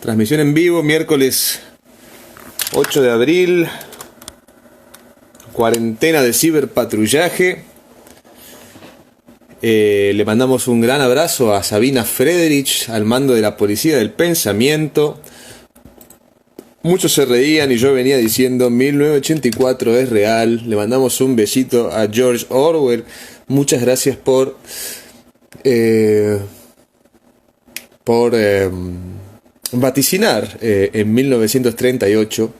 Transmisión en vivo, miércoles 8 de abril, cuarentena de ciberpatrullaje. Le mandamos un gran abrazo a Sabina Frederich, al mando de la Policía del Pensamiento. Muchos se reían y yo venía diciendo 1984 es real. Le mandamos un besito a George Orwell. Muchas gracias por vaticinar en 1938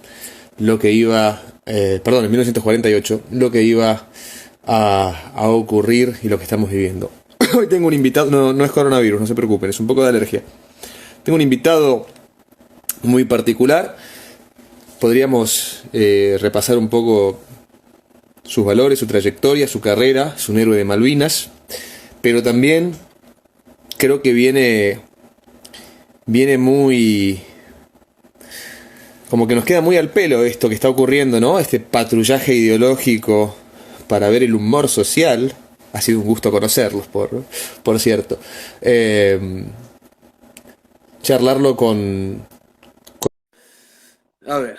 lo que iba, perdón, en 1948 lo que iba a ocurrir y lo que estamos viviendo. Hoy tengo un invitado, no es coronavirus, no se preocupen, es un poco de alergia. Tengo un invitado muy particular. Podríamos repasar un poco sus valores, su trayectoria, su carrera. Es un héroe de Malvinas, pero también creo que viene muy, como que nos queda muy al pelo esto que está ocurriendo, ¿no? Este patrullaje ideológico para ver el humor social. Ha sido un gusto conocerlos, por cierto. Charlarlo con... A ver.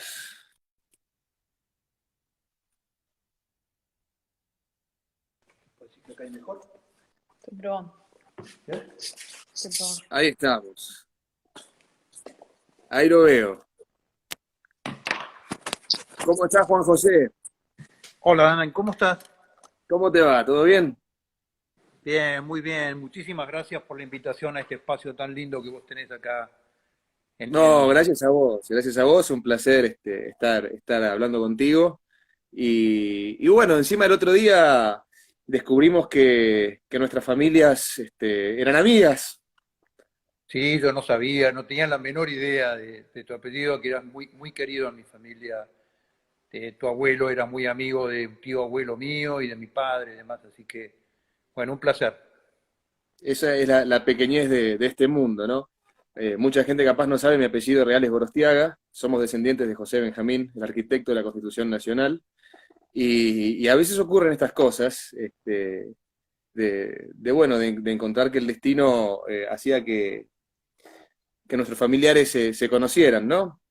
¿Acá hay mejor? Estoy probando. ¿Eh? Estoy probando. Ahí estamos. Ahí lo veo. ¿Cómo estás, Juan José? Hola, Dana, ¿cómo estás? ¿Cómo te va? ¿Todo bien? Bien, muy bien. Muchísimas gracias por la invitación a este espacio tan lindo que vos tenés acá No, gracias a vos. Gracias a vos. Un placer estar hablando contigo. Y bueno, encima el otro día descubrimos que nuestras familias eran amigas. Sí, yo no sabía, no tenía la menor idea de tu apellido, que eras muy, muy querido en mi familia. Tu abuelo era muy amigo de un tío abuelo mío y de mi padre y demás, así que, bueno, un placer. Esa es la pequeñez de este mundo, ¿no? Mucha gente capaz no sabe, mi apellido real es Gorostiaga. Somos descendientes de José Benjamín, el arquitecto de la Constitución Nacional. Y a veces ocurren estas cosas, bueno, de encontrar que el destino hacía que nuestros familiares se conocieran, ¿no?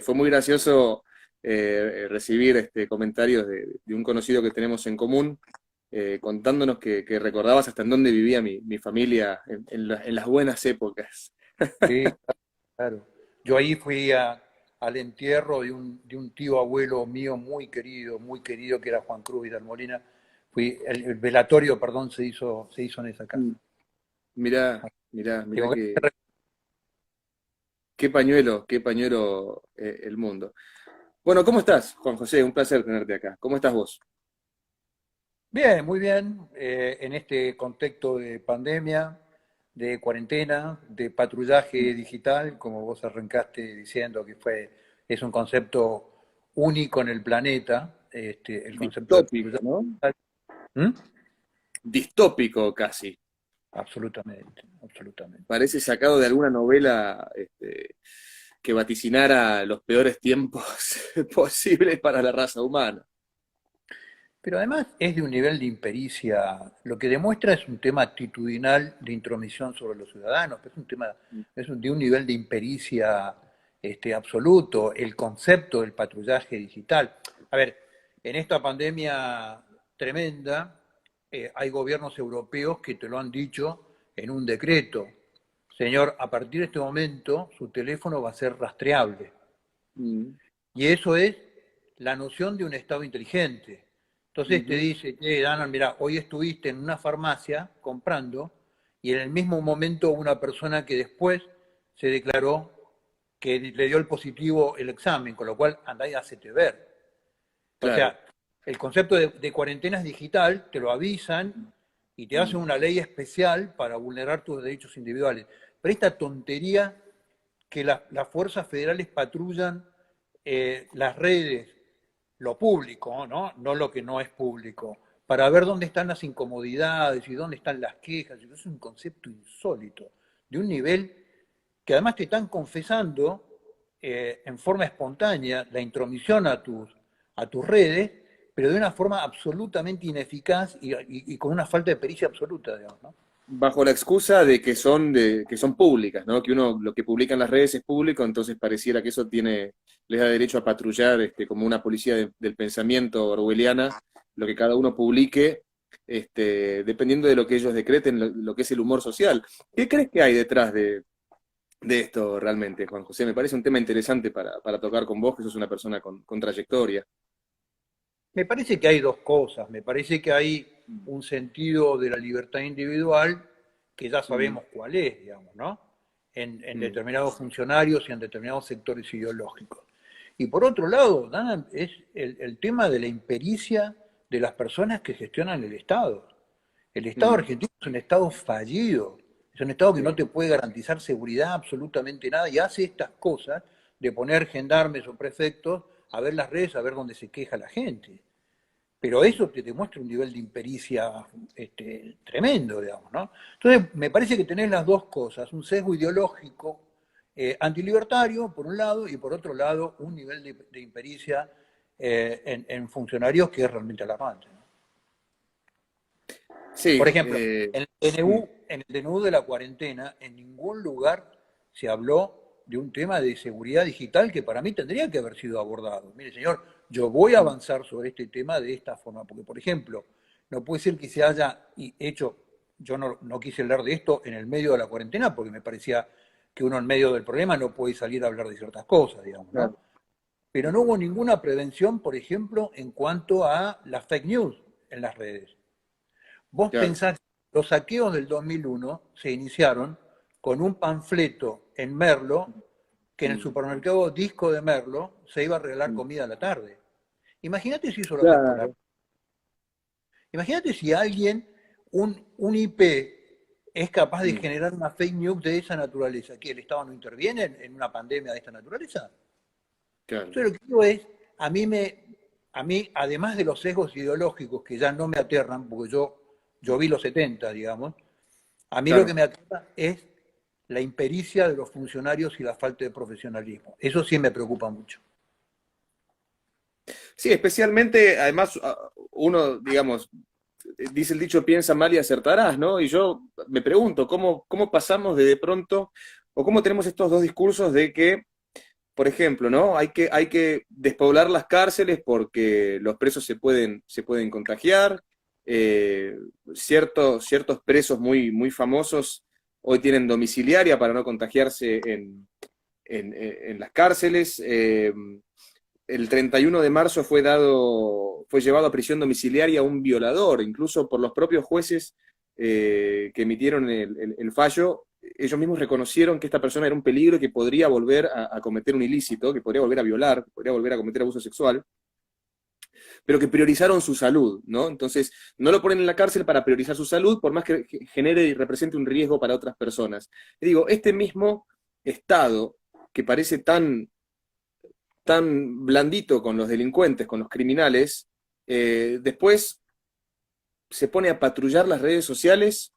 Fue muy gracioso recibir comentarios de un conocido que tenemos en común, contándonos que recordabas hasta en dónde vivía mi familia en las buenas épocas. Sí, claro. Yo ahí fui al entierro de un tío abuelo mío muy querido, que era Juan Cruz Vidal Molina. El velatorio, perdón, se hizo en esa casa. Mm. Mirá Tengo qué pañuelo el mundo. Bueno, ¿cómo estás, Juan José? Un placer tenerte acá. ¿Cómo estás vos? Bien, muy bien. En este contexto de pandemia, de cuarentena, de patrullaje digital, como vos arrancaste diciendo es un concepto único en el planeta, el concepto de Distópico, patrullaje ¿no? digital. ¿Mm? Distópico casi. Absolutamente, absolutamente. Parece sacado de alguna novela que vaticinara los peores tiempos posibles para la raza humana. Pero además es de un nivel de impericia, lo que demuestra es un tema actitudinal de intromisión sobre los ciudadanos, pero es un tema, de un nivel de impericia absoluto, el concepto del patrullaje digital. A ver, en esta pandemia tremenda, hay gobiernos europeos que te lo han dicho en un decreto. Señor, a partir de este momento su teléfono va a ser rastreable. Mm, Y eso es la noción de un Estado inteligente. Entonces te ujú. dice, Dana, mira, hoy estuviste en una farmacia comprando y en el mismo momento una persona que después se declaró que le dio el positivo el examen, con lo cual andá y hacete ver. O Claro. sea, el concepto de cuarentena es digital, te lo avisan y te hacen Mm. una ley especial para vulnerar tus derechos individuales. Pero esta tontería que las fuerzas federales patrullan las redes, lo público, ¿no? No lo que no es público, para ver dónde están las incomodidades y dónde están las quejas. Es un concepto insólito, de un nivel que además te están confesando en forma espontánea la intromisión a tus redes, pero de una forma absolutamente ineficaz y con una falta de pericia absoluta, digamos, ¿no? bajo la excusa que son públicas, ¿no? Que uno lo que publica en las redes es público, entonces pareciera que eso les da derecho a patrullar como una policía del pensamiento orwelliana, lo que cada uno publique, dependiendo de lo que ellos decreten, lo que es el humor social. ¿Qué crees que hay detrás de esto realmente, Juan José? Me parece un tema interesante para tocar con vos, que sos una persona con trayectoria. Me parece que hay dos cosas. Me parece que hay un sentido de la libertad individual que ya Mm, sabemos cuál es, digamos, ¿no? En mm. determinados funcionarios y en determinados sectores ideológicos. Y por otro lado, Dana, es el tema de la impericia de las personas que gestionan el Estado. El Estado Mm, argentino es un Estado fallido, es un Estado que no sí, te puede garantizar seguridad absolutamente nada y hace estas cosas de poner gendarmes o prefectos a ver las redes, a ver dónde se queja la gente. Pero mm. eso te demuestra un nivel de impericia tremendo, digamos, ¿no? Entonces, me parece que tenés las dos cosas, un sesgo ideológico antilibertario, por un lado, y por otro lado, un nivel de impericia en funcionarios que es realmente alarmante, ¿no? Por Sí, ejemplo, mm, En el DNU de la cuarentena, en ningún lugar se habló de un tema de seguridad digital que para mí tendría que haber sido abordado. Mire, señor, yo voy a mm, avanzar sobre este tema de esta forma, porque, por ejemplo, no puede ser que se haya hecho, yo no quise hablar de esto en el medio de la cuarentena, porque me parecía que uno en medio del problema no puede salir a hablar de ciertas cosas, digamos, ¿no? claro, Pero no hubo ninguna prevención, por ejemplo, en cuanto a las fake news en las redes. Vos claro. pensás, los saqueos del 2001 se iniciaron con un panfleto en Merlo, que en el Mm, supermercado Disco de Merlo se iba a regalar mm. comida a la tarde. Imagínate si eso lo haces por la... Claro. Imagínate si alguien, un IP, es capaz de Mm, generar una fake news de esa naturaleza, que el Estado no interviene en una pandemia de esta naturaleza. claro. Entonces lo que digo es, a mí, además de los sesgos ideológicos que ya no me aterran, porque yo vi los 70, digamos, a mí lo que Claro. me aterra es la impericia de los funcionarios y la falta de profesionalismo. Eso sí me preocupa mucho. Sí, especialmente, además, uno, digamos, dice el dicho, piensa mal y acertarás, ¿no? Y yo me pregunto, ¿cómo pasamos de pronto, o cómo tenemos estos dos discursos de que, por ejemplo, ¿no? Hay que despoblar las cárceles porque los presos se pueden contagiar, eh, ciertos presos muy famosos hoy tienen domiciliaria para no contagiarse en las cárceles. El 31 de marzo fue llevado a prisión domiciliaria un violador, incluso por los propios jueces que emitieron el fallo, ellos mismos reconocieron que esta persona era un peligro y que podría volver a cometer un ilícito, que podría volver a violar, que podría volver a cometer abuso sexual, pero que priorizaron su salud, ¿no? Entonces, no lo ponen en la cárcel para priorizar su salud, por más que genere y represente un riesgo para otras personas. Y digo, este mismo Estado, que parece tan blandito con los delincuentes, con los criminales, después se pone a patrullar las redes sociales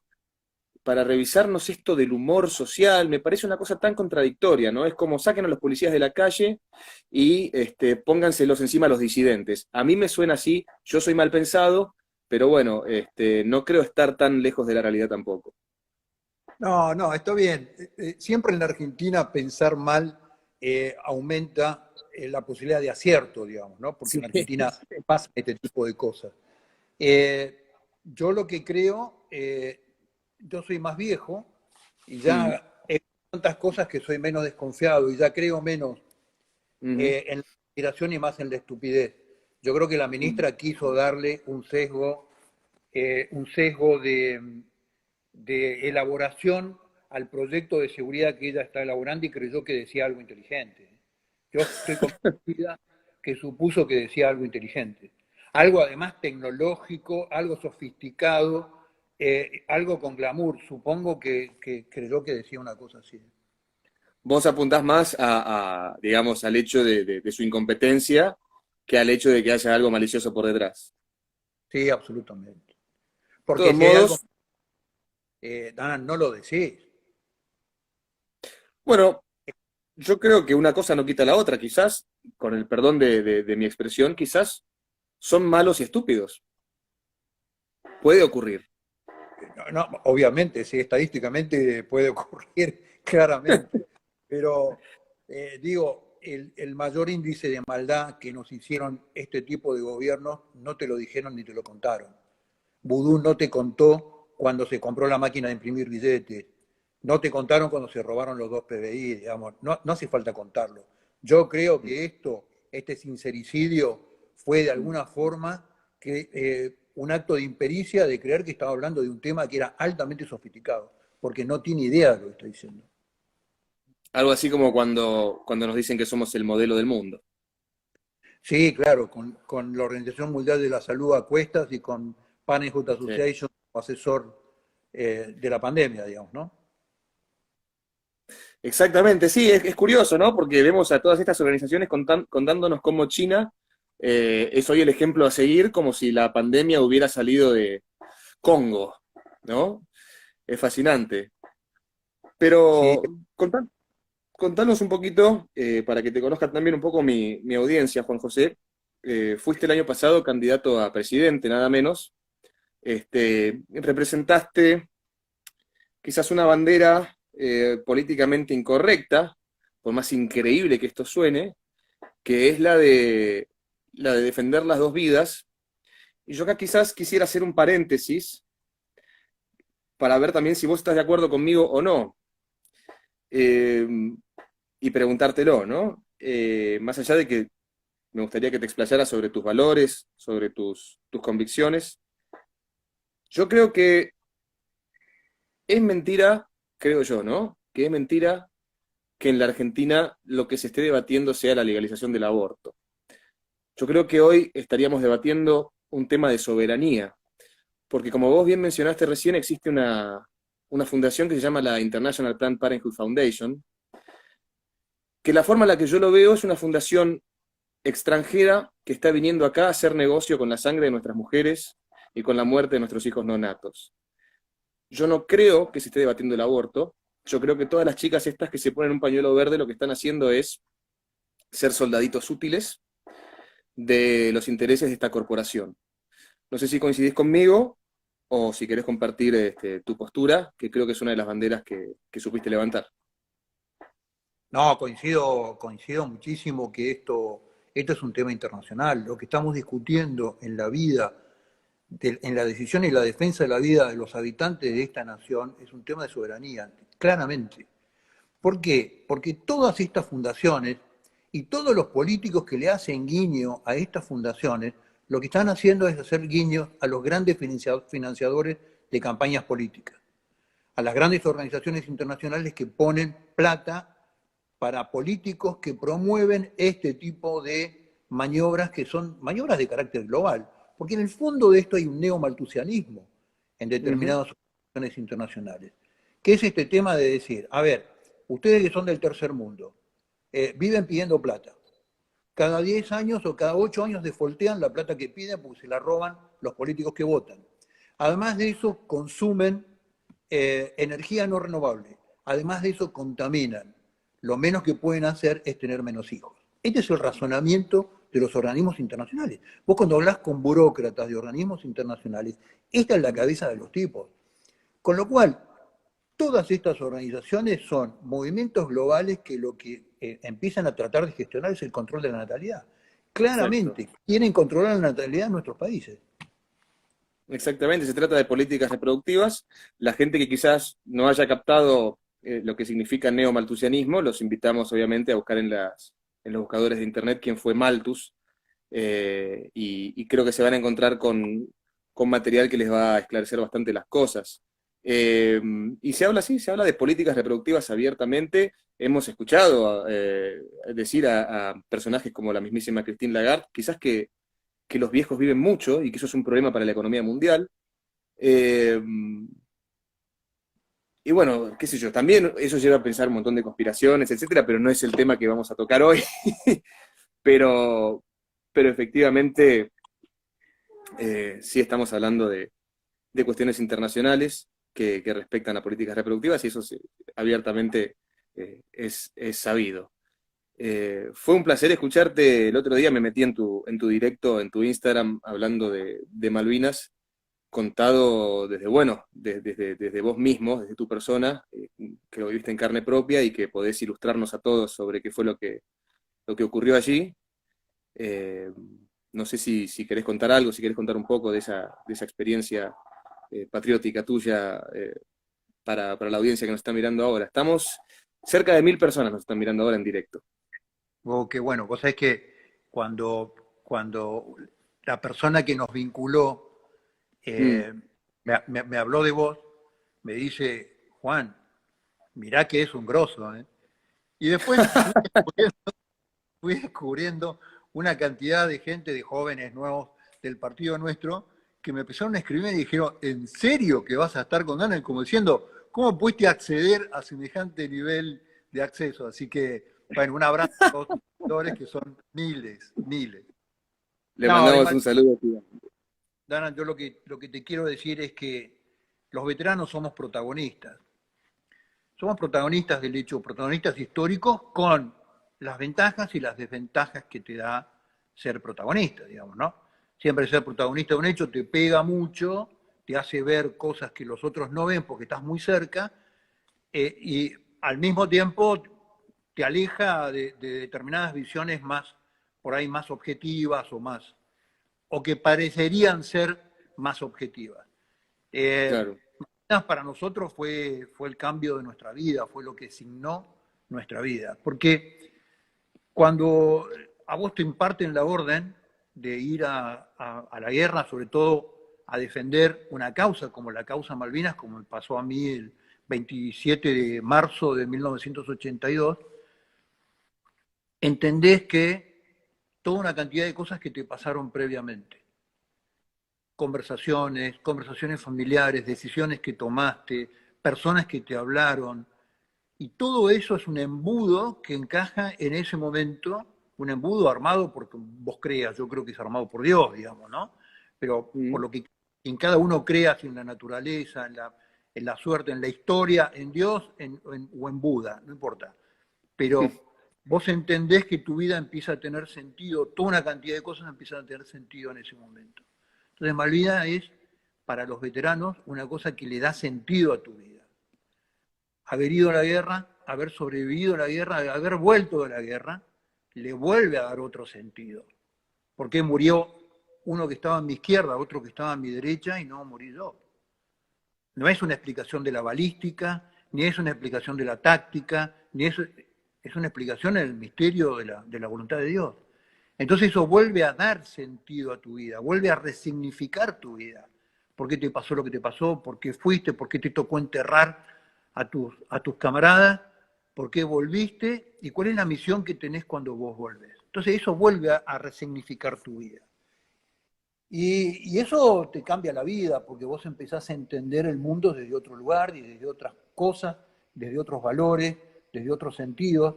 para revisarnos esto del humor social. Me parece una cosa tan contradictoria, ¿no? Es como saquen a los policías de la calle y pónganselos encima a los disidentes. A mí me suena así, yo soy mal pensado, pero bueno, no creo estar tan lejos de la realidad tampoco. No, no, está bien. Siempre en la Argentina pensar mal aumenta la posibilidad de acierto, digamos, ¿no? Porque Sí. en Argentina pasa este tipo de cosas. Eh, yo lo que creo, yo soy más viejo y Mm, ya he visto tantas cosas que soy menos desconfiado y ya creo menos ujú, en la inspiración y más en la estupidez. Yo creo que la mm. ministra quiso darle un sesgo de elaboración al proyecto de seguridad que ella está elaborando y creyó que decía algo inteligente. Yo estoy convencida que supuso que decía algo inteligente. Algo además tecnológico, algo sofisticado, algo con glamour. Supongo que creyó que decía una cosa así. Vos apuntás más digamos, al hecho de su incompetencia que al hecho de que haya algo malicioso por detrás. Sí, absolutamente. De Porque todos si hay algo, modos, Dana, no lo decís. bueno, yo creo que una cosa no quita la otra, quizás, con el perdón de mi expresión, quizás son malos y estúpidos. Puede ocurrir. Obviamente, sí, estadísticamente puede ocurrir claramente, pero digo, el mayor índice de maldad que nos hicieron este tipo de gobiernos no te lo dijeron ni te lo contaron. Vudú no te contó cuando se compró la máquina de imprimir billetes, no te contaron cuando se robaron los 2 PBI, digamos, no hace falta contarlo. Yo creo que este sincericidio fue de alguna forma un acto de impericia de creer que estaba hablando de un tema que era altamente sofisticado, porque no tiene idea de lo que está diciendo. Algo así como cuando nos dicen que somos el modelo del mundo. Sí, claro, con la Organización Mundial de la Salud a cuestas y con Parenthood Sí. Association como asesor de la pandemia, digamos, ¿no? Exactamente, sí, es curioso, ¿no? Porque vemos a todas estas organizaciones contándonos cómo China es hoy el ejemplo a seguir, como si la pandemia hubiera salido de Congo, ¿no? Es fascinante. Sí, Pero contanos un poquito, para que te conozca también un poco mi audiencia, Juan José. Fuiste el año pasado candidato a presidente, nada menos. Representaste quizás una bandera políticamente incorrecta, por más increíble que esto suene, que es la de defender las dos vidas. Y yo acá quizás quisiera hacer un paréntesis para ver también si vos estás de acuerdo conmigo o no, eh, y preguntártelo, ¿no? Más allá de que me gustaría que te explayaras sobre tus valores, sobre tus convicciones. Yo creo que es mentira, creo yo, ¿no? Que es mentira que en la Argentina lo que se esté debatiendo sea la legalización del aborto. Yo creo que hoy estaríamos debatiendo un tema de soberanía, porque como vos bien mencionaste recién, existe una fundación que se llama la International Planned Parenthood Foundation, que la forma en la que yo lo veo es una fundación extranjera que está viniendo acá a hacer negocio con la sangre de nuestras mujeres y con la muerte de nuestros hijos no natos. Yo no creo que se esté debatiendo el aborto. Yo creo que todas las chicas estas que se ponen un pañuelo verde lo que están haciendo es ser soldaditos útiles de los intereses de esta corporación. No sé si coincidís conmigo o si querés compartir tu postura, que creo que es una de las banderas que supiste levantar. no, coincido muchísimo que esto es un tema internacional. Lo que estamos discutiendo en la vida, en la decisión y la defensa de la vida de los habitantes de esta nación es un tema de soberanía, claramente. ¿Por qué? Porque todas estas fundaciones y todos los políticos que le hacen guiño a estas fundaciones, lo que están haciendo es hacer guiños a los grandes financiadores de campañas políticas, a las grandes organizaciones internacionales que ponen plata para políticos que promueven este tipo de maniobras que son maniobras de carácter global. Porque en el fondo de esto hay un neomaltusianismo en Ujú. determinadas organizaciones internacionales, que es este tema de decir, a ver, ustedes que son del tercer mundo, viven pidiendo plata. Cada 10 años o cada 8 años defoltean la plata que piden porque se la roban los políticos que votan. Además de eso, consumen energía no renovable. Además de eso, contaminan. Lo menos que pueden hacer es tener menos hijos. Este es el razonamiento de los organismos internacionales. Vos cuando hablas con burócratas de organismos internacionales, esta es la cabeza de los tipos. Con lo cual, todas estas organizaciones son movimientos globales que lo que empiezan a tratar de gestionar es el control de la natalidad. Exacto. Claramente, quieren controlar la natalidad en nuestros países. Exactamente, se trata de políticas reproductivas. La gente que quizás no haya captado lo que significa neomaltusianismo, los invitamos obviamente a buscar en los buscadores de internet quién fue Malthus, y creo que se van a encontrar con material que les va a esclarecer bastante las cosas. Y se habla así, se habla de políticas reproductivas abiertamente. Hemos escuchado decir a personajes como la mismísima Christine Lagarde, quizás que los viejos viven mucho y que eso es un problema para la economía mundial. Eh, y bueno, qué sé yo, también eso lleva a pensar un montón de conspiraciones, etcétera, pero no es el tema que vamos a tocar hoy. pero, pero efectivamente, sí estamos hablando de cuestiones internacionales que respectan a políticas reproductivas y eso abiertamente es sabido. Fue un placer escucharte. El otro día me metí en tu directo, en tu Instagram, hablando de Malvinas. contado desde, bueno, desde vos mismo, desde tu persona, que lo viviste en carne propia y que podés ilustrarnos a todos sobre qué fue lo que ocurrió allí. Eh, no sé si querés contar algo, si querés contar un poco de esa experiencia patriótica tuya para la audiencia que nos está mirando ahora. Estamos, cerca de 1000 personas nos están mirando ahora en directo. Oh, qué bueno, vos sabés que cuando la persona que nos vinculó Mm, me habló de vos, me dice, Juan, mirá que es un grosso, ¿eh? Y después fui descubriendo una cantidad de gente, de jóvenes nuevos del partido nuestro, que me empezaron a escribir y dijeron, ¿en serio que vas a estar con ganas? Como diciendo, ¿cómo pudiste acceder a semejante nivel de acceso? Así que, bueno, un abrazo a todos los seguidores, que son miles, miles. Le No, mandamos un saludo. Dana, yo lo que te quiero decir es que los veteranos somos protagonistas. Somos protagonistas del hecho, protagonistas históricos con las ventajas y las desventajas que te da ser protagonista, digamos, ¿no? Siempre ser protagonista de un hecho te pega mucho, te hace ver cosas que los otros no ven porque estás muy cerca, y al mismo tiempo te aleja de determinadas visiones más, por ahí más objetivas o que parecerían ser más objetivas. Eh, Claro. para nosotros fue el cambio de nuestra vida, fue lo que signó nuestra vida. Porque cuando a vos te imparten la orden de ir a la guerra, sobre todo a defender una causa como la causa Malvinas, como me pasó a mí el 27 de marzo de 1982, entendés que toda una cantidad de cosas que te pasaron previamente, conversaciones familiares, decisiones que tomaste, personas que te hablaron, y todo eso es un embudo que encaja en ese momento, un embudo armado porque vos creas, yo creo que es armado por Dios, digamos, ¿no? Pero por Mm, lo que en cada uno crea, en la naturaleza, en la suerte, en la historia, en Dios o en Buda, no importa. Pero vos entendés que tu vida empieza a tener sentido, toda una cantidad de cosas empiezan a tener sentido en ese momento. Entonces Malvinas es, para los veteranos, una cosa que le da sentido a tu vida. Haber ido a la guerra, haber sobrevivido a la guerra, haber vuelto de la guerra, le vuelve a dar otro sentido. ¿Por qué murió uno que estaba a mi izquierda, otro que estaba a mi derecha y no morí yo? No es una explicación de la balística, ni es una explicación de la táctica, ni es una explicación del misterio de la voluntad de Dios. Entonces eso vuelve a dar sentido a tu vida, vuelve a resignificar tu vida. ¿Por qué te pasó lo que te pasó? ¿Por qué fuiste? ¿Por qué te tocó enterrar a tus camaradas? ¿Por qué volviste? ¿Y cuál es la misión que tenés cuando vos volvés? Entonces eso vuelve a resignificar tu vida. Y eso te cambia la vida, porque vos empezás a entender el mundo desde otro lugar y desde otras cosas, desde otros valores, desde otros sentidos.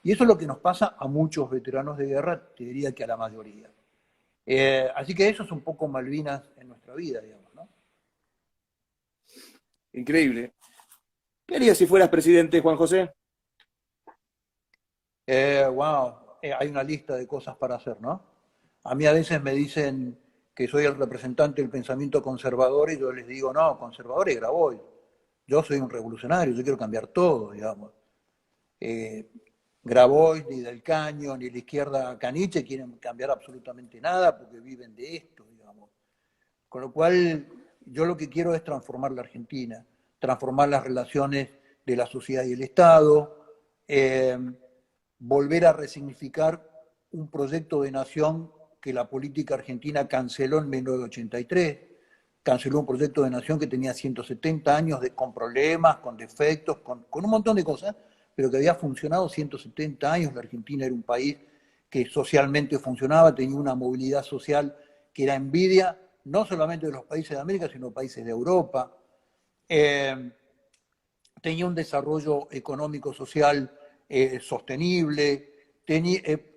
Y eso es lo que nos pasa a muchos veteranos de guerra, te diría que a la mayoría. Así que eso es un poco Malvinas en nuestra vida, digamos, ¿no? increíble. ¿Qué harías si fueras presidente, Juan José? Wow, hay una lista de cosas para hacer, ¿no? A mí a veces me dicen que soy el representante del pensamiento conservador y yo les digo, no, conservador es Grabois. Yo soy un revolucionario, yo quiero cambiar todo, digamos. Eh, Grabois, ni Del Caño, ni la izquierda Caniche quieren cambiar absolutamente nada porque viven de esto, digamos. Con lo cual, yo lo que quiero es transformar la Argentina, transformar las relaciones de la sociedad y el Estado, eh, volver a resignificar un proyecto de nación que la política argentina canceló en 1983, canceló un proyecto de nación que tenía 170 años con problemas, con defectos, con un montón de cosas, pero que había funcionado 170 años. La Argentina era un país que socialmente funcionaba, tenía una movilidad social que era envidia, no solamente de los países de América, sino países de Europa. Tenía un desarrollo económico-social sostenible,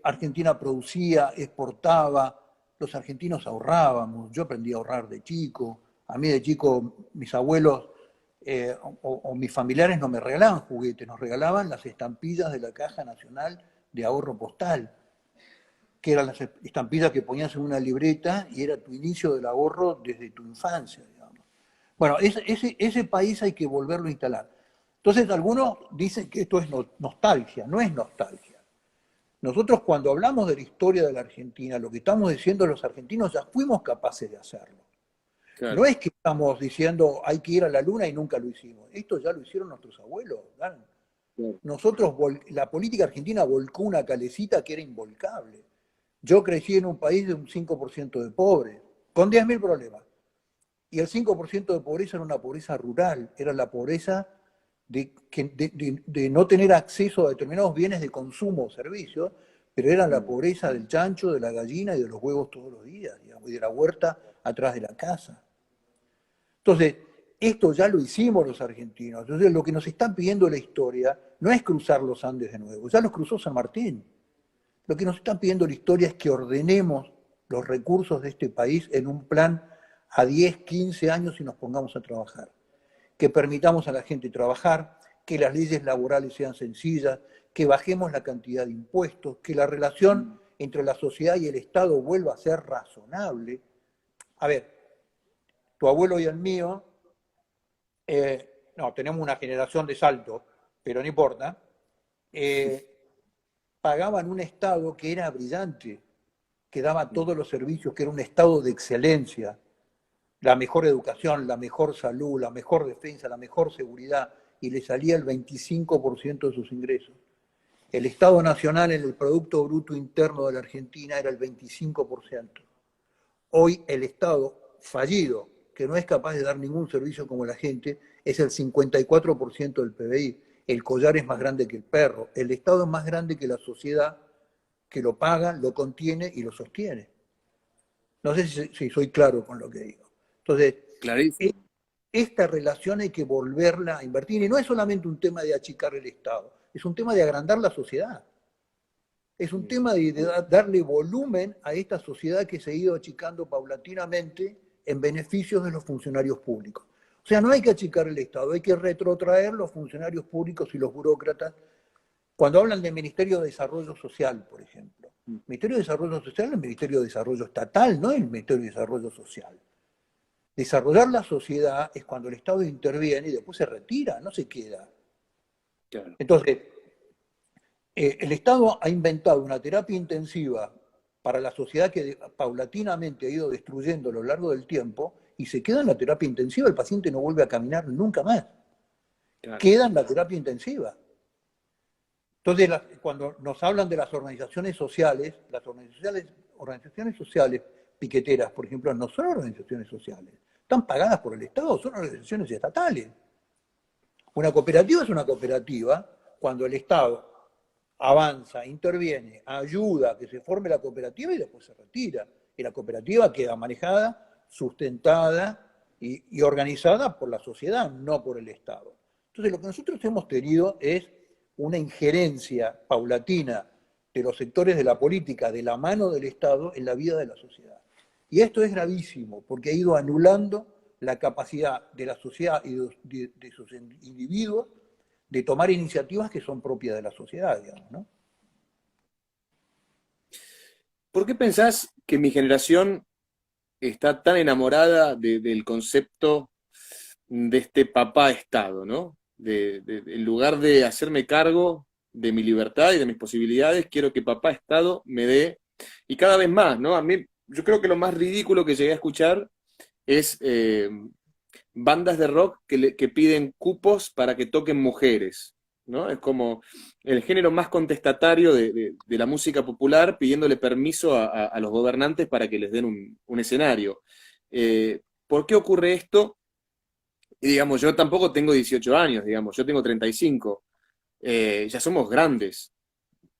Argentina producía, exportaba, los argentinos ahorrábamos, yo aprendí a ahorrar de chico, a mí de chico mis abuelos o mis familiares no me regalaban juguetes, nos regalaban las estampillas de la Caja Nacional de Ahorro Postal, que eran las estampillas que ponías en una libreta y era tu inicio del ahorro desde tu infancia, digamos. Bueno, ese país hay que volverlo a instalar. Entonces, algunos dicen que esto es nostalgia, no es nostalgia. Nosotros cuando hablamos de la historia de la Argentina, lo que estamos diciendo los argentinos ya fuimos capaces de hacerlo. No Claro. es que estamos diciendo hay que ir a la luna y nunca lo hicimos. Esto ya lo hicieron nuestros abuelos. ¿Verdad? Claro. Nosotros, la política argentina volcó una calecita que era involcable. Yo crecí en un país de un 5% de pobres, con 10.000 problemas. Y el 5% de pobreza era una pobreza rural, era la pobreza de no tener acceso a determinados bienes de consumo o servicios, pero era la pobreza del chancho, de la gallina y de los huevos todos los días, digamos, y de la huerta atrás de la casa. Entonces, esto ya lo hicimos los argentinos. Entonces, lo que nos está pidiendo la historia no es cruzar los Andes de nuevo, ya los cruzó San Martín. Lo que nos está pidiendo la historia es que ordenemos los recursos de este país en un plan a 10, 15 años y nos pongamos a trabajar. Que permitamos a la gente trabajar, que las leyes laborales sean sencillas, que bajemos la cantidad de impuestos, que la relación entre la sociedad y el Estado vuelva a ser razonable. A ver, tu abuelo y el mío, no, tenemos una generación de salto, pero no importa, pagaban un Estado que era brillante, que daba todos los servicios, que era un Estado de excelencia, la mejor educación, la mejor salud, la mejor defensa, la mejor seguridad, y le salía el 25% de sus ingresos. El Estado Nacional en el Producto Bruto Interno de la Argentina era el 25%. Hoy el Estado fallido, que no es capaz de dar ningún servicio como la gente, es el 54% del PBI. El collar es más grande que el perro. El Estado es más grande que la sociedad que lo paga, lo contiene y lo sostiene. No sé si soy claro con lo que digo. Entonces, Clarísimo. esta relación hay que volverla a invertir. Y no es solamente un tema de achicar el Estado, es un tema de agrandar la sociedad. Es un tema de darle volumen a esta sociedad que se ha ido achicando paulatinamente en beneficios de los funcionarios públicos. O sea, no hay que achicar el Estado, hay que retrotraer los funcionarios públicos y los burócratas. Cuando hablan del Ministerio de Desarrollo Social, por ejemplo, el Ministerio de Desarrollo Social es el Ministerio de Desarrollo Estatal, no el Ministerio de Desarrollo Social. Desarrollar la sociedad es cuando el Estado interviene y después se retira, no se queda. Claro. Entonces, el Estado ha inventado una terapia intensiva para la sociedad que paulatinamente ha ido destruyendo a lo largo del tiempo y se queda en la terapia intensiva, el paciente no vuelve a caminar nunca más. Claro. Queda en la terapia intensiva. Entonces, cuando nos hablan de las organizaciones sociales piqueteras, por ejemplo, no son organizaciones sociales, están pagadas por el Estado, son organizaciones estatales. Una cooperativa es una cooperativa cuando el Estado avanza, interviene, ayuda a que se forme la cooperativa y después se retira. Y la cooperativa queda manejada, sustentada y organizada por la sociedad, no por el Estado. Entonces, lo que nosotros hemos tenido es una injerencia paulatina de los sectores de la política de la mano del Estado en la vida de la sociedad. Y esto es gravísimo, porque ha ido anulando la capacidad de la sociedad y de sus individuos de tomar iniciativas que son propias de la sociedad, digamos, ¿no? ¿Por qué pensás que mi generación está tan enamorada del concepto de este papá Estado, ¿no? En lugar de hacerme cargo de mi libertad y de mis posibilidades, quiero que papá Estado me dé, y cada vez más, ¿no? A mí, yo creo que lo más ridículo que llegué a escuchar es bandas de rock que piden cupos para que toquen mujeres, ¿no? Es como el género más contestatario de la música popular pidiéndole permiso a los gobernantes para que les den un escenario. ¿Por qué ocurre esto? Y digamos, yo tampoco tengo 18 años, digamos, yo tengo 35. Ya somos grandes.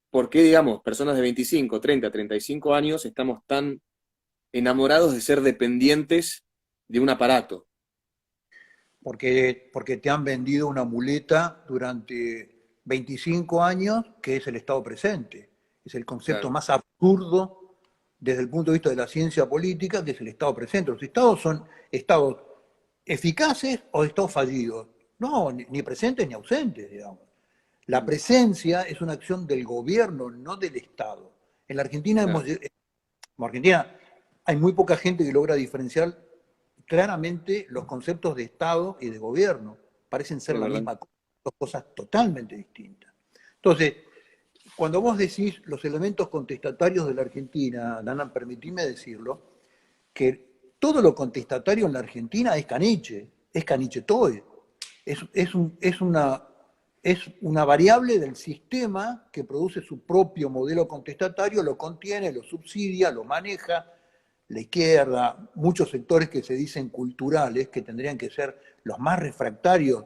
¿Por qué, digamos, personas de 25, 30, 35 años estamos tan enamorados de ser dependientes de un aparato? Porque te han vendido una muleta durante 25 años que es el Estado presente. Es el concepto Claro, más absurdo desde el punto de vista de la ciencia política, que es el Estado presente. Los Estados son estados eficaces o estados fallidos. No, ni presentes ni ausentes, digamos. La presencia es una acción del gobierno, no del Estado. En la Argentina claro. como Argentina hay muy poca gente que logra diferenciar claramente los conceptos de Estado y de gobierno parecen ser Es la verdad. misma cosa, dos cosas totalmente distintas. Entonces, cuando vos decís los elementos contestatarios de la Argentina, Dana, permitime decirlo, que todo lo contestatario en la Argentina es caniche Toe. Es una variable del sistema que produce su propio modelo contestatario, lo contiene, lo subsidia, lo maneja. La izquierda, muchos sectores que se dicen culturales, que tendrían que ser los más refractarios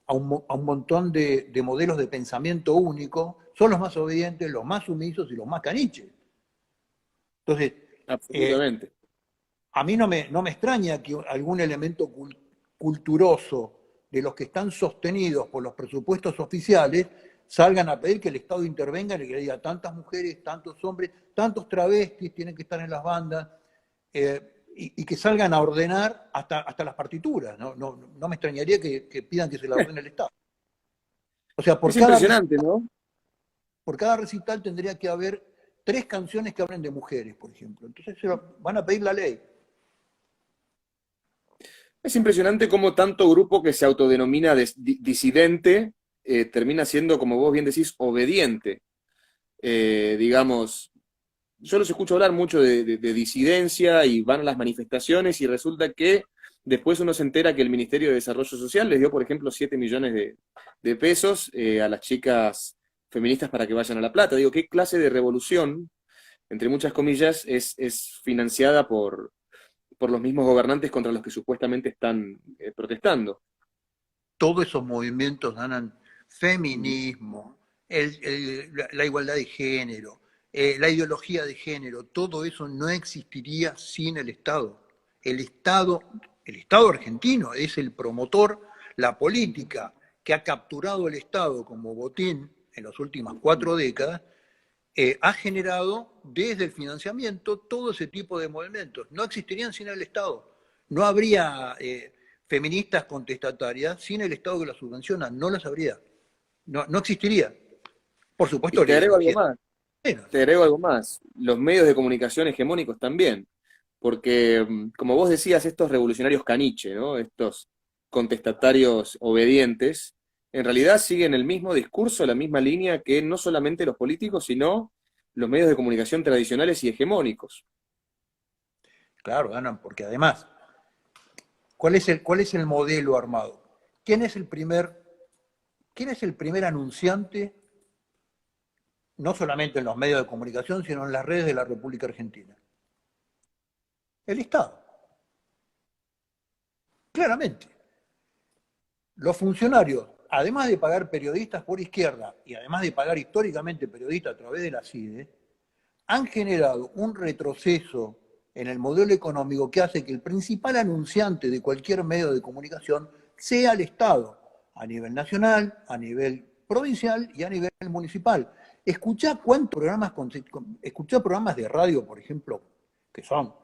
a un montón de modelos de pensamiento único, son los más obedientes, los más sumisos y los más caniches. Entonces, eh, Absolutamente. a mí no me extraña que algún elemento culturoso de los que están sostenidos por los presupuestos oficiales salgan a pedir que el Estado intervenga y que diga tantas mujeres, tantos hombres, tantos travestis tienen que estar en las bandas, y que salgan a ordenar hasta las partituras. No me extrañaría que pidan que se la ordene el Estado. O sea, Es impresionante, ¿no? por cada recital tendría que haber 3 canciones que hablen de mujeres, por ejemplo. Entonces van a pedir la ley. Es impresionante cómo tanto grupo que se autodenomina disidente termina siendo, como vos bien decís, obediente. Digamos, yo los escucho hablar mucho de disidencia y van a las manifestaciones y resulta que después uno se entera que el Ministerio de Desarrollo Social les dio, por ejemplo, 7 millones de pesos a las chicas feministas para que vayan a La Plata. Digo, ¿qué clase de revolución, entre muchas comillas, es financiada por los mismos gobernantes contra los que supuestamente están protestando? Todos esos movimientos ganan feminismo, la igualdad de género, la ideología de género, todo eso no existiría sin el Estado. El Estado argentino es el promotor, la política que ha capturado el Estado como botín en las últimas 4 décadas, ha generado desde el financiamiento todo ese tipo de movimientos. No existirían sin el Estado. No habría feministas contestatarias sin el Estado que las subvenciona. No las habría. No existiría. Por Y supuesto, la te agrego algo ideología. más, te agrego algo más. Los medios de comunicación hegemónicos también, porque como vos decías, estos revolucionarios caniche, ¿no? Estos contestatarios obedientes, en realidad siguen el mismo discurso, la misma línea que no solamente los políticos, sino los medios de comunicación tradicionales y hegemónicos. Claro, ganan, porque además, ¿cuál es el modelo armado? ¿Quién es el primer anunciante, no solamente en los medios de comunicación, sino en las redes de la República Argentina? El Estado, claramente. Los funcionarios, además de pagar periodistas por izquierda y además de pagar históricamente periodistas a través de la CIDE, han generado un retroceso en el modelo económico que hace que el principal anunciante de cualquier medio de comunicación sea el Estado, a nivel nacional, a nivel provincial y a nivel municipal. Escuchá programas de radio, por ejemplo, que son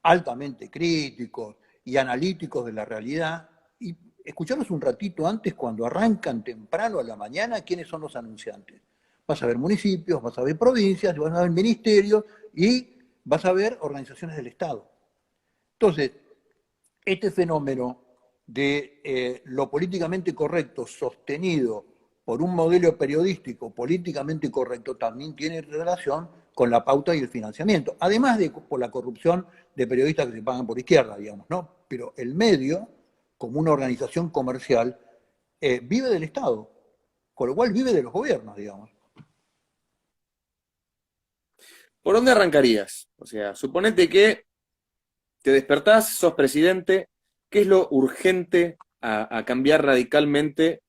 altamente críticos y analíticos de la realidad, y escucharlos un ratito antes cuando arrancan temprano a la mañana quiénes son los anunciantes. Vas a ver municipios, vas a ver provincias, vas a ver ministerios y vas a ver organizaciones del Estado. Entonces, este fenómeno de lo políticamente correcto sostenido por un modelo periodístico políticamente correcto también tiene relación con la pauta y el financiamiento, además de por la corrupción de periodistas que se pagan por izquierda, digamos, ¿no? Pero el medio, como una organización comercial, vive del Estado, con lo cual vive de los gobiernos, digamos. ¿Por dónde arrancarías? O sea, suponete que te despertás, sos presidente, ¿qué es lo urgente a cambiar radicalmente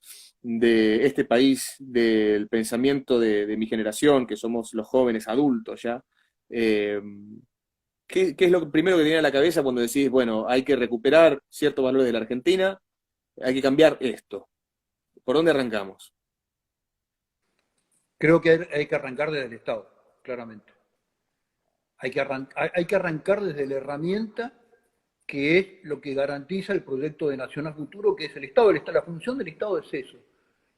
de este país, del pensamiento de mi generación, que somos los jóvenes adultos ya? Eh, ¿qué es lo primero que te viene a la cabeza cuando decís, bueno, hay que recuperar ciertos valores de la Argentina, hay que cambiar esto? ¿Por dónde arrancamos? Creo que hay que arrancar desde el Estado, claramente. Hay que arrancar desde la herramienta que es lo que garantiza el proyecto de nación a futuro, que es el Estado. La función del Estado es eso.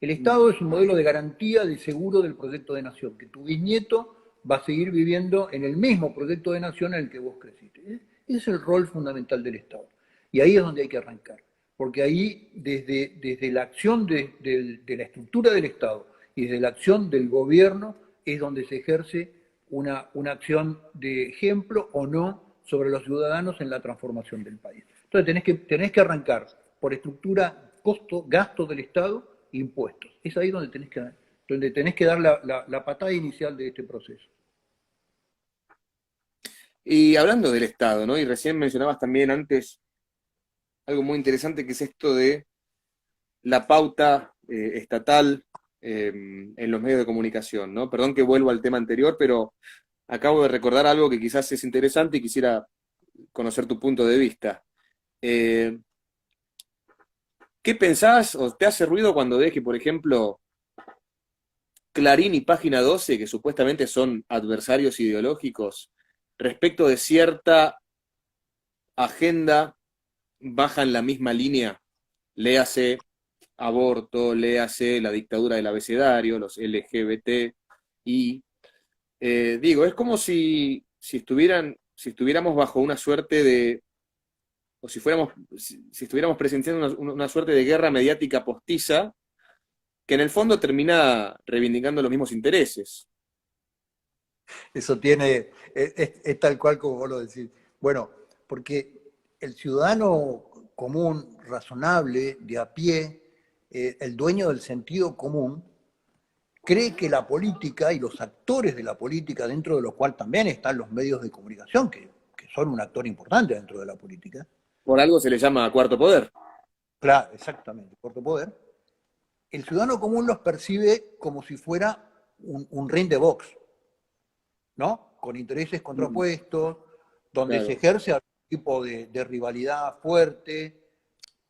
El Estado es un modelo de garantía, de seguro del proyecto de nación, que tu bisnieto va a seguir viviendo en el mismo proyecto de nación en el que vos creciste. Ese es el rol fundamental del Estado. Y ahí es donde hay que arrancar, porque ahí desde la acción de la estructura del Estado y desde la acción del gobierno es donde se ejerce una acción de ejemplo o no sobre los ciudadanos en la transformación del país. Entonces tenés que arrancar por estructura, costo, gasto del Estado, impuestos. Es ahí donde tenés que dar la patada inicial de este proceso. Y hablando del Estado, ¿no? Y recién mencionabas también antes algo muy interesante que es esto de la pauta estatal en los medios de comunicación, ¿no? Perdón que vuelvo al tema anterior, pero acabo de recordar algo que quizás es interesante y quisiera conocer tu punto de vista. Eh, ¿Qué pensás o te hace ruido cuando ves que, por ejemplo, Clarín y Página 12, que supuestamente son adversarios ideológicos, respecto de cierta agenda, bajan la misma línea? Léase aborto, léase la dictadura del abecedario, los LGBT, y digo, es como si estuviéramos bajo una suerte de, o si estuviéramos presenciando una suerte de guerra mediática postiza, que en el fondo termina reivindicando los mismos intereses. Eso tiene, es tal cual como vos lo decís. Bueno, porque el ciudadano común, razonable, de a pie, el dueño del sentido común, cree que la política y los actores de la política, dentro de los cuales también están los medios de comunicación, que son un actor importante dentro de la política. Por algo se le llama cuarto poder. Claro, exactamente, por tu poder. El ciudadano común los percibe como si fuera un ring de box, ¿no? Con intereses Mm, contrapuestos, donde se claro. ejerce algún tipo de rivalidad fuerte,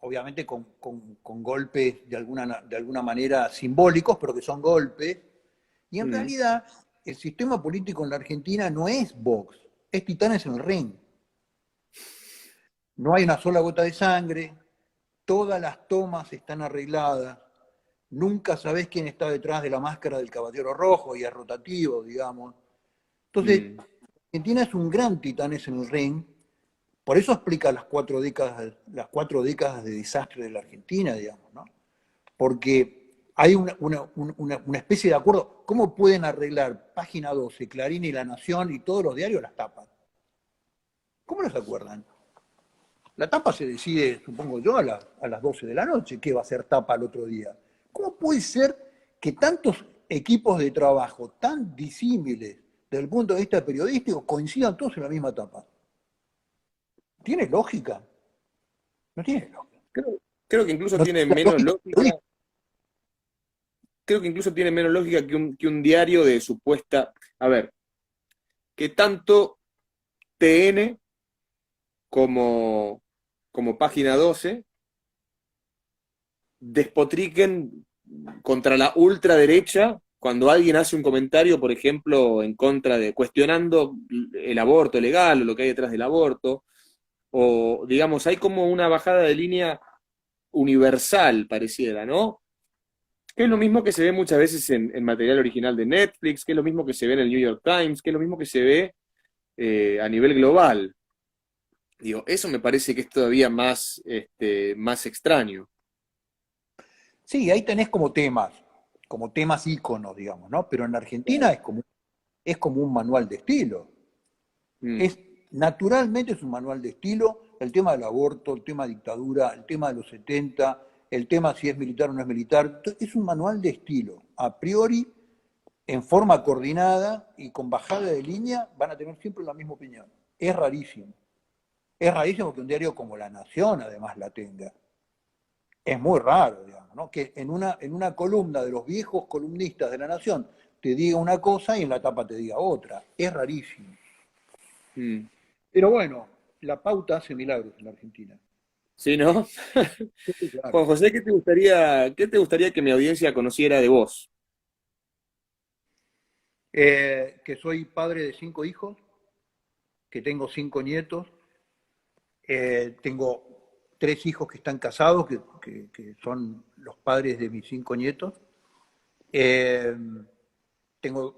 obviamente con golpes de alguna manera simbólicos, pero que son golpes. Y en Mm, realidad, el sistema político en la Argentina no es box, es titanes en el ring. No hay una sola gota de sangre, todas las tomas están arregladas, nunca sabés quién está detrás de la máscara del caballero rojo y es rotativo, digamos. Entonces, mm. Argentina es un gran titanes en el ring, por eso explica las 4 décadas de desastre de la Argentina, digamos, ¿no? Porque hay una especie de acuerdo. ¿Cómo pueden arreglar Página 12, Clarín y La Nación y todos los diarios las tapas? ¿Cómo no se acuerdan? La tapa se decide, supongo yo, a las 12 de la noche, qué va a ser tapa al otro día. ¿Cómo puede ser que tantos equipos de trabajo tan disímiles desde el punto de vista periodístico coincidan todos en la misma tapa? ¿Tiene lógica? No tiene lógica. Creo que incluso No tiene tiene menos lógica. lógica, creo que incluso tiene menos lógica que un diario de supuesta. A ver, que tanto TN como Página 12 despotriquen contra la ultraderecha cuando alguien hace un comentario, por ejemplo, en contra de, cuestionando el aborto legal o lo que hay detrás del aborto, o digamos, hay como una bajada de línea universal, pareciera, ¿no? Que es lo mismo que se ve muchas veces en material original de Netflix, que es lo mismo que se ve en el New York Times, que es lo mismo que se ve a nivel global. Digo, eso me parece que es todavía más, más extraño. Sí, ahí tenés como temas íconos, digamos, ¿no? Pero en Argentina Claro. es como un manual de estilo. Mm, Naturalmente es un manual de estilo, el tema del aborto, el tema de dictadura, el tema de los 70, el tema si es militar o no es militar, es un manual de estilo. A priori, en forma coordinada y con bajada de línea, van a tener siempre la misma opinión. Es rarísimo. Es rarísimo que un diario como La Nación además la tenga. Es muy raro, digamos, ¿no? Que en una columna de los viejos columnistas de La Nación te diga una cosa y en la tapa te diga otra. Es rarísimo. mm. Pero bueno, la pauta hace milagros en la Argentina. ¿Sí, no? Sí, claro. Juan José, ¿qué te gustaría que mi audiencia conociera de vos? Que soy padre de 5 hijos, que tengo 5 nietos, tengo 3 hijos que están casados, que son los padres de mis 5 nietos. Eh, tengo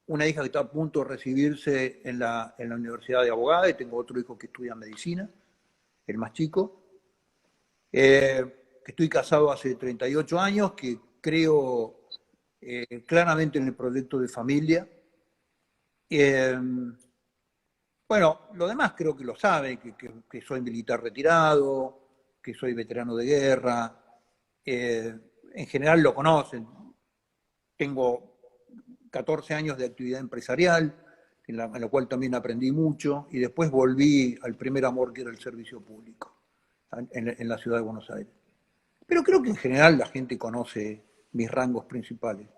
una hija que está a punto de recibirse en la Universidad de Abogada y tengo otro hijo que estudia medicina. el más chico. Que estoy casado hace 38 años, que creo claramente en el proyecto de familia. Eh, bueno, lo demás creo que lo saben, que soy militar retirado, que soy veterano de guerra. En general lo conocen. Tengo 14 años de actividad empresarial, en la cual también aprendí mucho, y después volví al primer amor que era el servicio público, en la ciudad de Buenos Aires. Pero creo que en general la gente conoce mis rangos principales.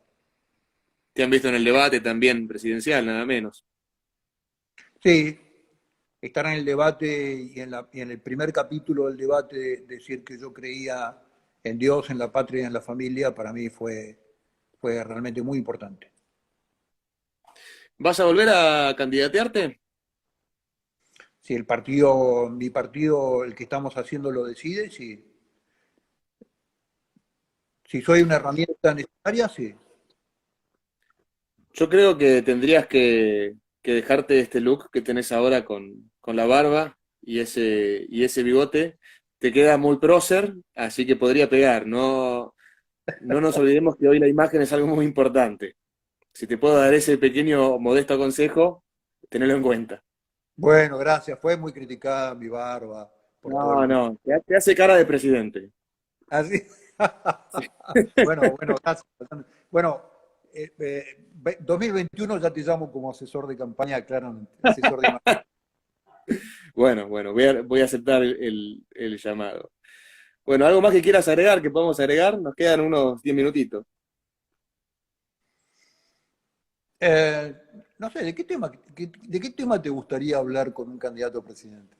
Te han visto en el debate también presidencial, nada menos. Sí, estar en el debate y en el primer capítulo del debate decir que yo creía en Dios, en la patria y en la familia, para mí fue realmente muy importante. ¿Vas a volver a candidatearte? Si mi partido, el que estamos haciendo lo decide, si soy una herramienta necesaria, sí. Yo creo que tendrías que dejarte este look que tenés ahora con la barba y ese bigote. Te queda muy prócer, así que podría pegar. No, no nos olvidemos que hoy la imagen es algo muy importante. Si te puedo dar ese pequeño, modesto consejo, tenelo en cuenta. Bueno, gracias. Fue muy criticada mi barba por todo el No, mundo. no, te hace cara de presidente. Así. Bueno, gracias. Bueno, 2021 ya te llamo como asesor de campaña, claramente. Asesor de imagen. Bueno, bueno, voy a aceptar el llamado. Bueno, ¿algo más que quieras agregar, que podamos agregar? Nos quedan unos 10 minutitos. Eh, no sé, ¿de qué tema te gustaría hablar con un candidato a presidente?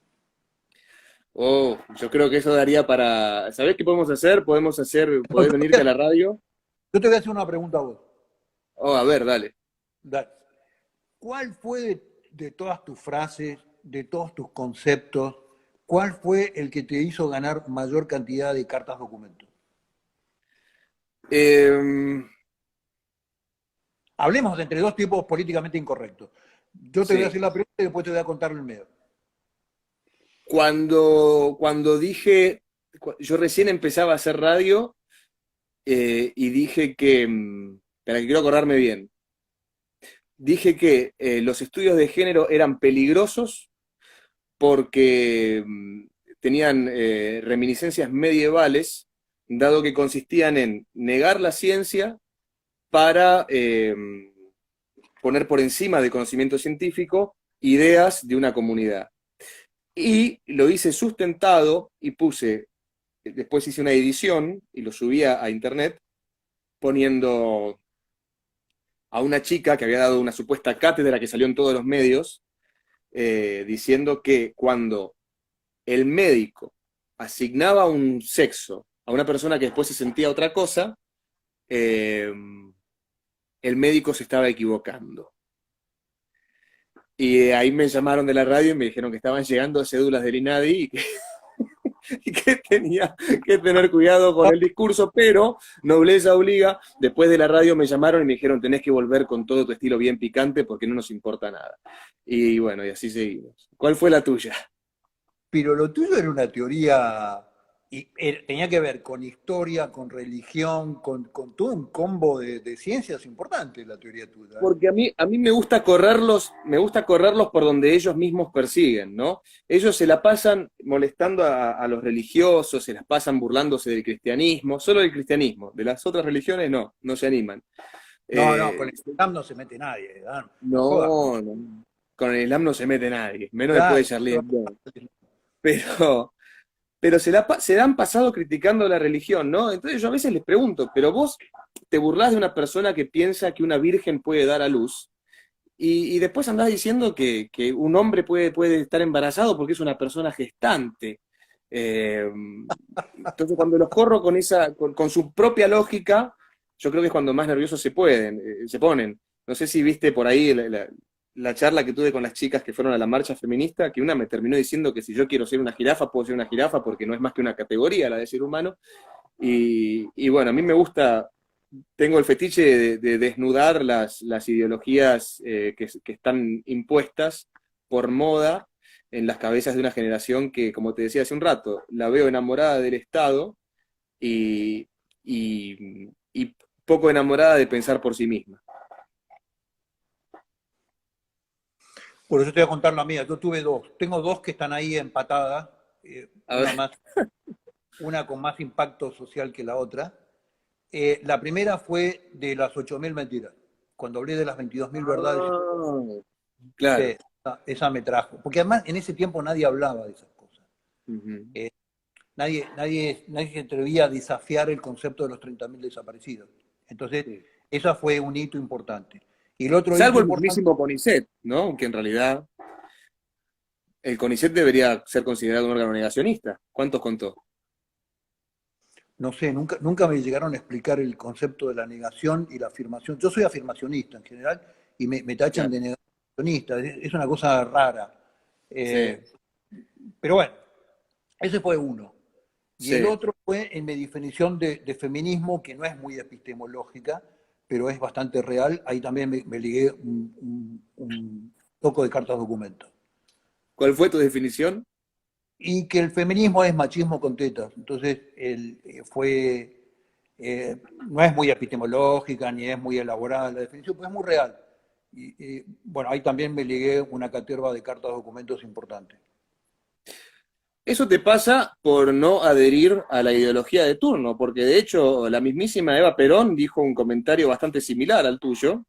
Oh, yo creo que eso daría para... ¿Sabés qué podemos hacer? Podés venirte a la radio. Yo te voy a hacer una pregunta a vos. Oh, a ver, dale. Dale. ¿Cuál fue de todas tus frases, de todos tus conceptos, cuál fue el que te hizo ganar mayor cantidad de cartas documentos? Em, Hablemos de entre dos tipos políticamente incorrectos. Yo te voy a sí. hacer la pregunta y después te voy a contar el medio. Cuando dije... Yo recién empezaba a hacer radio y dije que... Espera, que quiero acordarme bien. Dije que los estudios de género eran peligrosos porque tenían reminiscencias medievales, dado que consistían en negar la ciencia para poner por encima del conocimiento científico ideas de una comunidad. Y lo hice sustentado y después hice una edición y lo subía a internet poniendo a una chica que había dado una supuesta cátedra que salió en todos los medios, diciendo que cuando el médico asignaba un sexo a una persona que después se sentía otra cosa, el médico se estaba equivocando. Y ahí me llamaron de la radio y me dijeron que estaban llegando cédulas del INADI y que tenía que tener cuidado con el discurso, pero nobleza obliga. Después de la radio me llamaron y me dijeron, tenés que volver con todo tu estilo bien picante porque no nos importa nada. Y bueno, y así seguimos. ¿Cuál fue la tuya? Pero lo tuyo era una teoría, y tenía que ver con historia, con religión, con todo un combo de ciencias importantes, la teoría tuya. Porque a mí me gusta correrlos por donde ellos mismos persiguen, ¿no? Ellos se la pasan molestando a los religiosos, se las pasan burlándose del cristianismo, solo del cristianismo, de las otras religiones no se animan. No, con Eh, el Islam no se mete nadie, no jodas. no, con el Islam no se mete nadie, menos después Claro, de Charlie Hebdo. Pero, pero se han pasado criticando la religión, ¿no? Entonces yo a veces les pregunto, pero vos te burlás de una persona que piensa que una virgen puede dar a luz, y después andás diciendo que un hombre puede estar embarazado porque es una persona gestante. Eh, entonces cuando los corro con su propia lógica, yo creo que es cuando más nerviosos se ponen. No sé si viste por ahí la charla que tuve con las chicas que fueron a la marcha feminista, que una me terminó diciendo que si yo quiero ser una jirafa, puedo ser una jirafa porque no es más que una categoría la de ser humano. Y bueno, a mí me gusta, tengo el fetiche de desnudar las ideologías que están impuestas por moda en las cabezas de una generación que, como te decía hace un rato, la veo enamorada del Estado y poco enamorada de pensar por sí misma. Por eso te voy a contar la mía. Yo tuve dos. Tengo dos que están ahí empatadas, A una ver, más, una con más impacto social que la otra. La primera fue de las 8.000 mentiras. Cuando hablé de las 22.000 verdades, sí, claro. esa me trajo. Porque además en ese tiempo nadie hablaba de esas cosas. Ujú. Eh, nadie se atrevía a desafiar el concepto de los 30.000 desaparecidos. Entonces, Sí. esa fue un hito importante. Y el otro hito Salvo el importante, mismísimo CONICET, ¿no? Que en realidad el CONICET debería ser considerado un órgano negacionista. ¿Cuántos contó? no sé, nunca me llegaron a explicar el concepto de la negación y la afirmación. Yo soy afirmacionista en general y me tachan Claro. de negacionista. Es una cosa rara. Sí, Eh, pero bueno, ese fue uno. Y el sí. otro fue en mi definición de feminismo, que no es muy epistemológica, pero es bastante real. Ahí también me ligué un poco de cartas documento. ¿Cuál fue tu definición? Y que el feminismo es machismo con tetas. Entonces, no es muy epistemológica ni es muy elaborada la definición, pero es muy real. Bueno, ahí también me ligué una caterva de cartas documentos importantes. Eso te pasa por no adherir a la ideología de turno, porque de hecho la mismísima Eva Perón dijo un comentario bastante similar al tuyo,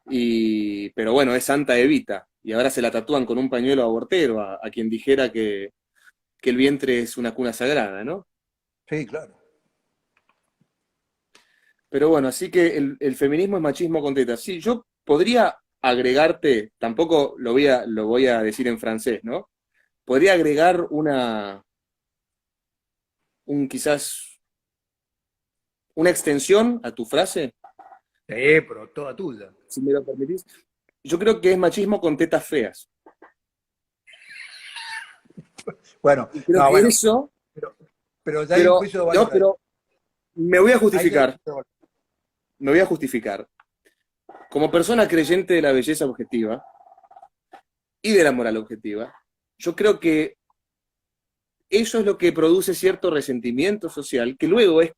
pero bueno, es Santa Evita, y ahora se la tatúan con un pañuelo abortero a quien dijera que el vientre es una cuna sagrada, ¿no? Sí, claro. Pero bueno, así que el feminismo es machismo con tetas. Sí, yo podría agregarte, tampoco lo voy a decir en francés, ¿no? Podría agregar quizás una extensión a tu frase, Sí, pero toda tuya. si me lo permitís. Yo creo que es machismo con tetas feas. Bueno, Y creo no, que bueno, eso, pero, pero ya hay un pero, juicio de no, valor ahí. pero me voy a Ahí ya hay un justificar, juicio de valor. me voy a justificar. Como persona creyente de la belleza objetiva y de la moral objetiva, yo creo que eso es lo que produce cierto resentimiento social que luego es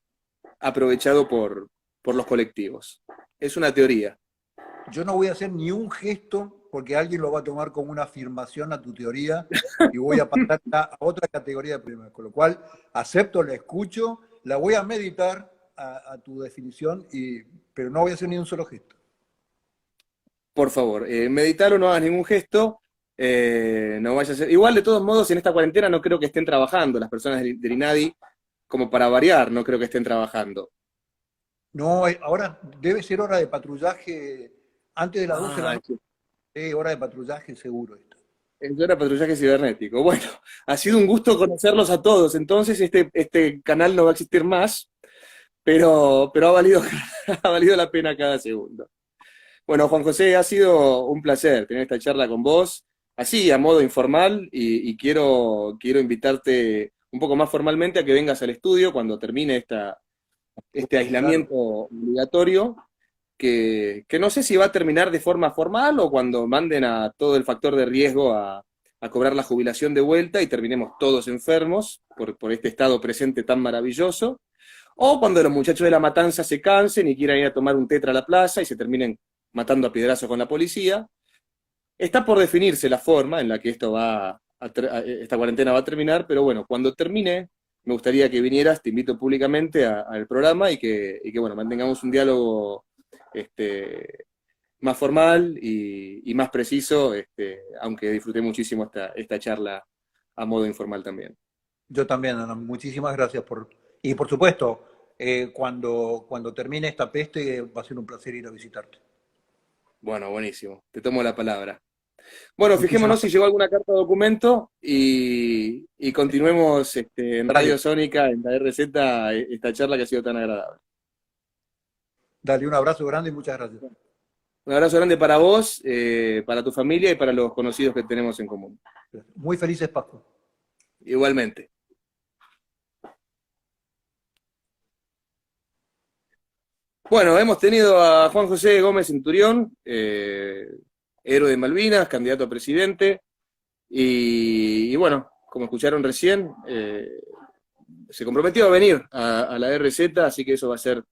aprovechado por los colectivos. Es una teoría. Yo no voy a hacer ni un gesto porque alguien lo va a tomar como una afirmación a tu teoría y voy a pasar a otra categoría de problemas. Con lo cual, acepto, la escucho, la voy a meditar a tu definición, pero no voy a hacer ni un solo gesto. Por favor, meditalo, no hagas ningún gesto, no vayas a hacer... Igual, de todos modos, en esta cuarentena no creo que estén trabajando las personas del INADI, como para variar, no creo que estén trabajando. No, ahora debe ser hora de patrullaje antes de las 12 de la Ah, noche. Hora de patrullaje seguro esto. es hora de patrullaje cibernético. Bueno, ha sido un gusto conocerlos a todos. Entonces, este canal no va a existir más, pero ha valido, ha valido la pena cada segundo. Bueno, Juan José, ha sido un placer tener esta charla con vos, así a modo informal, y quiero invitarte un poco más formalmente a que vengas al estudio cuando termine este Claro. aislamiento obligatorio, que no sé si va a terminar de forma formal o cuando manden a todo el factor de riesgo a cobrar la jubilación de vuelta y terminemos todos enfermos por este estado presente tan maravilloso, o cuando los muchachos de la matanza se cansen y quieran ir a tomar un tetra a la plaza y se terminen matando a piedrazos con la policía. Está por definirse la forma en la que esta cuarentena va a terminar, pero bueno, cuando termine, me gustaría que vinieras, te invito públicamente al programa y que, bueno, mantengamos un diálogo más formal y más preciso, aunque disfruté muchísimo esta charla a modo informal también. Yo también, Ana, muchísimas gracias Y por supuesto, cuando termine esta peste, va a ser un placer ir a visitarte. Bueno, buenísimo, te tomo la palabra. Bueno, Muchísimas fijémonos si llegó alguna carta de documento y continuemos en Dale, Radio Sónica, en la RZ, esta charla que ha sido tan agradable. dale un abrazo grande y muchas gracias. Un abrazo grande para vos, para tu familia y para los conocidos que tenemos en común. Muy felices Pascua. Igualmente. Bueno, hemos tenido a Juan José Gómez Centurión, héroe de Malvinas, candidato a presidente, Y bueno, como escucharon recién, se comprometió a venir a la RZ, así que eso va a ser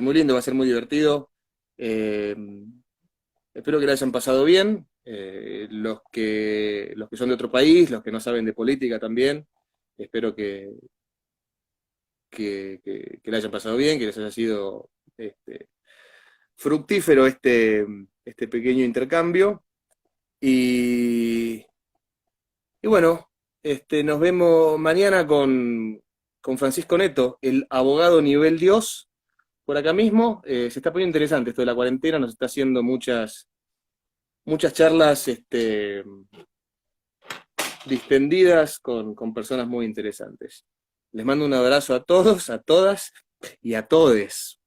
muy lindo, va a ser muy divertido. Eh, Espero que la hayan pasado bien. Los que son de otro país, los que no saben de política también, espero que la hayan pasado bien, que les haya sido fructífero este pequeño intercambio. Y, y bueno, nos vemos mañana con Francisco Neto, el abogado nivel Dios, por acá mismo. Se está poniendo interesante esto de la cuarentena, nos está haciendo muchas charlas distendidas con personas muy interesantes. Les mando un abrazo a todos, a todas y a todes.